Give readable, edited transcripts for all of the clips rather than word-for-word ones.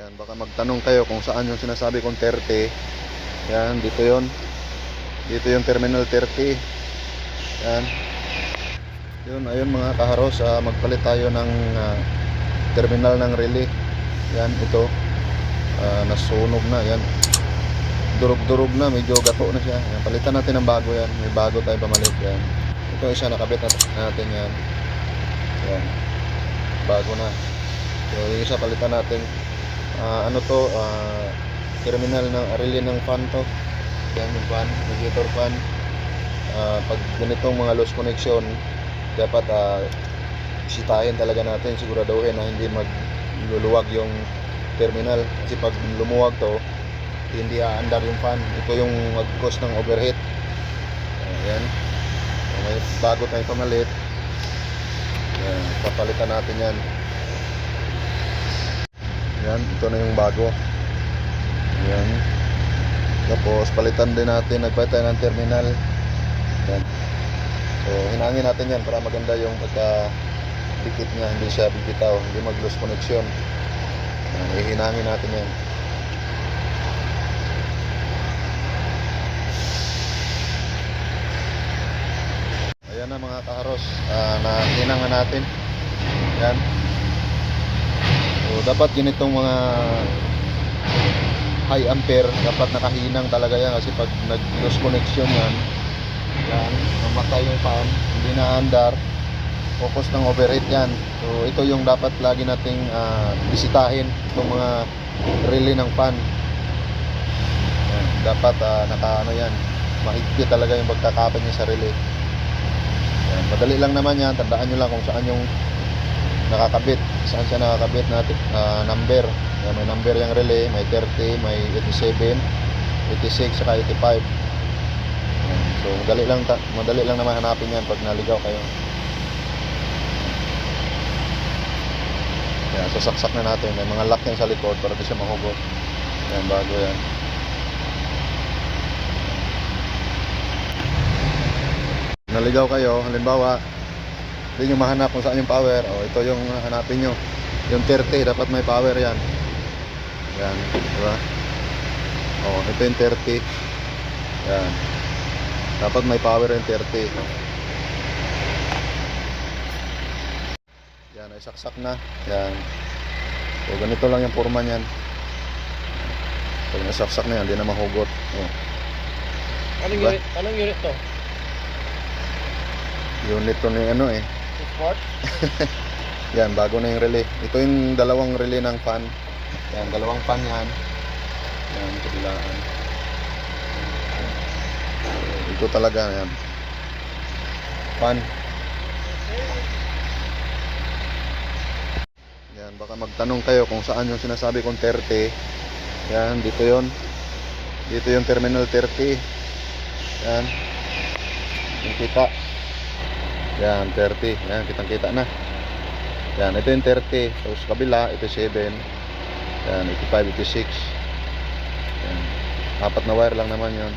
Yan, baka magtanong kayo kung saan yung sinasabi kong 30. Yan, dito yon. Dito yung terminal 30. Yan. Yun, ayun mga kaharos, magpalit tayo ng terminal ng relay. Yan, ito. Nasunog na, yan. Durog-durog na, medyo gato na siya. Yan, palitan natin ng bago yan. May bago tayo pamalit yan. Ito isa nakabit natin yan. Yan. Bago na. So, yung isa palitan natin. Ano to, terminal ng relay ng fan to. Yan yung fan, radiator fan. Pag ganitong mga loose connection, dapat sitahin talaga natin, siguraduhin na hindi magluluwag yung terminal, kasi pag lumuwag to, hindi aandar yung fan. Ito yung mag-cause ng overheat. Ayan. May bago tayong pamalit. Ayan, papalitan natin yan. Ayan, ito na yung bago. Ayan. Tapos palitan din natin, nagpalit tayo ng terminal. Ayan. So hinangin natin yan para maganda yung pagka-dikit niya, hindi siya bibitaw, hindi mag-loose connection. Hinangin natin yan. Ayan na mga kaharos, nahinangan natin. Yan. So dapat ganitong mga high ampere, dapat nakahinang talaga yan, kasi pag nag-loose connection yan, yan, mamatay yung fan, hindi na andar, focus ng overheat yan. So ito yung dapat lagi nating bisitahin, itong mga relay ng fan. Yan, dapat nakaano yan, mahigpit talaga yung pagkakapit niya sa relay. Yan, madali lang naman yan, tandaan nyo lang kung saan yung nakakabit, saan siya nakakabit natin, number. Yan, may number yung relay, may 30, may 87, 86, saka 85. Yan, so madali lang naman hanapin yan pag naligaw kayo. Yan, sasaksak na natin. May mga lock yan sa likod para di siya mahugot. Yan, bago yan. Naligaw kayo, halimbawa hindi nyo mahanap kung saan yung power, ito yung hanapin nyo, yung 30, dapat may power yan. Yan, diba? Ito yung 30. Yan, dapat may power yung 30. Yan, ay saksak na. Yan, so ganito lang yung forma nyan. Pag nasaksak na yan, hindi na mahugot. Diba? Anong unit to? Unit to ni ano Sport? Yan, bago na yung relay. Ito yung dalawang relay ng fan. Yan, dalawang fan yan. Yan, kabilaan. Ito talaga yan. Fan. Yan, baka magtanong kayo kung saan yung sinasabi kong 30. Yan, dito yon. Dito yung terminal 30. Yan. Yung kita. Yan, 30. Yan, kitang-kita na. Yan, ito yung 30. So, sa kabila, ito 7. Yan, 85, 86. Yan. Apat na wire lang naman yun.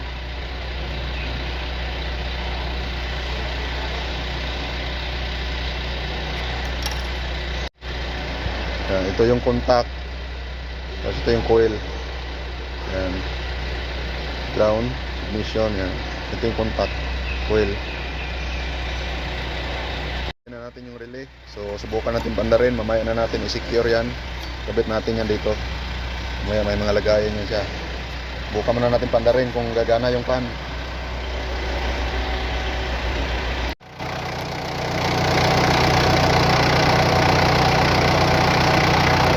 Yan, ito yung contact. Tapos ito yung coil. Yan. Ground, ignition. Yan. Ito yung contact. Coil. Natin yung relay, so subukan natin bandarin, mamaya na natin i-secure yan, kabit natin yan dito, mamaya may mga lagayan yan siya. Subukan muna natin bandarin kung gagana yung fan.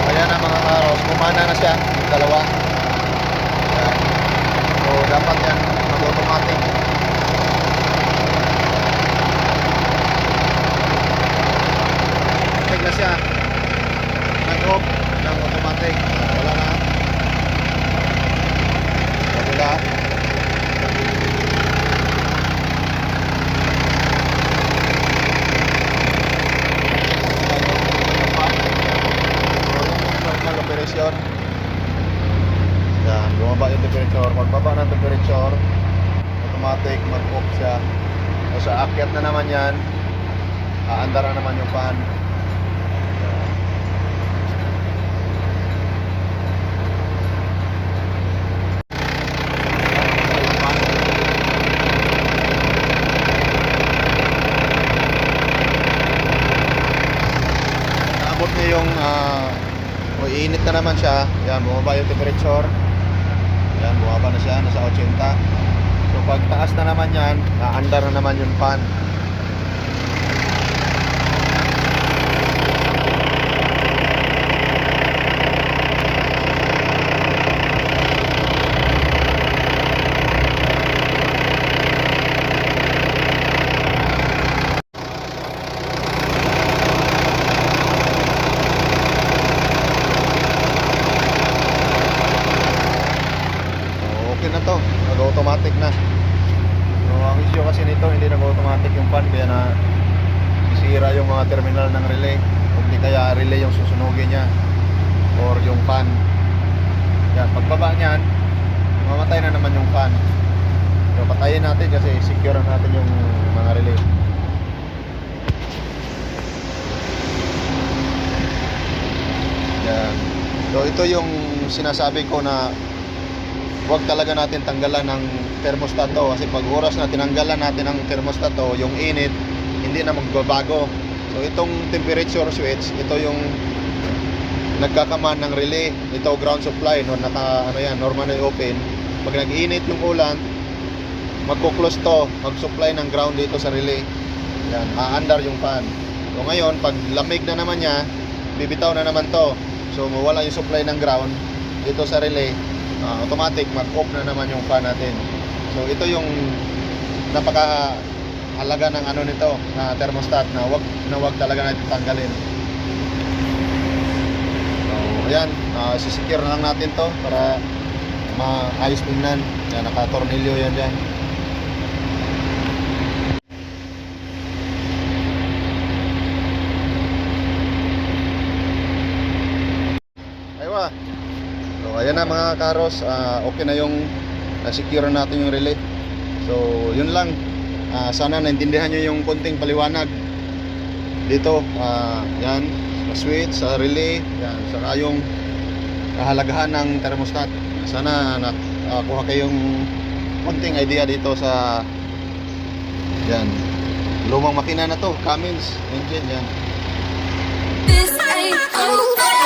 Ayan na mga karos, kumana na siya yung dalawa. Ayan. So dapat yan mag-automatic. Na siya, nag-off ng automatic, wala na, wala. Normal operation. Yan, bumaba yung temperature, magbaba ng temperature, automatic mag-off siya. So sa akyat na naman yan, aandar na naman yung fan. iinit na naman siya. Yan, bumaba yung temperature. Yan, bumaba na siya, nasa 80. So pag taas na naman yan, naandar na naman yung fan. Okay na to, nag-automatic na. So, ang issue kasi nito, hindi nag-automatic yung fan, kaya na sisira yung mga terminal ng relay. Kung di kaya relay yung susunugin niya or yung fan. Yan, pagbaba niyan, mamatay na naman yung fan. So patayin natin kasi secure natin yung mga relay. Yan. So ito yung sinasabi ko na huwag talaga natin tanggalan ng thermostato kasi pag oras na tinanggalan natin ng thermostato, yung init hindi na magbabago. So itong temperature switch, ito yung nagkakaman ng relay. Ito ground supply, no, normally open. Pag nag-init yung ulan, magko-close to, mag-supply ng ground dito sa relay. Yan, aandar yung fan. So ngayon, pag lamig na naman niya, bibitaw na naman to. So mawala yung supply ng ground dito sa relay. Automatic mag-off na naman yung fan natin. So ito yung napakahalaga ng ano nito na thermostat na wag talaga natin tanggalin. So ayan, sisecure na lang natin to para maayos tingnan. Yan, naka-tornilyo yan dyan. Aywa. So ayan na mga karos, okay na yung na-secure natin yung relay. So yun lang, sana naintindihan nyo yung konting paliwanag dito. Yan, sa switch, sa relay, yan, saka yung kahalagahan ng thermostat. Sana nakuha kayong konting idea dito sa yan, lumang makina na to, Cummins engine yan. This ain't over.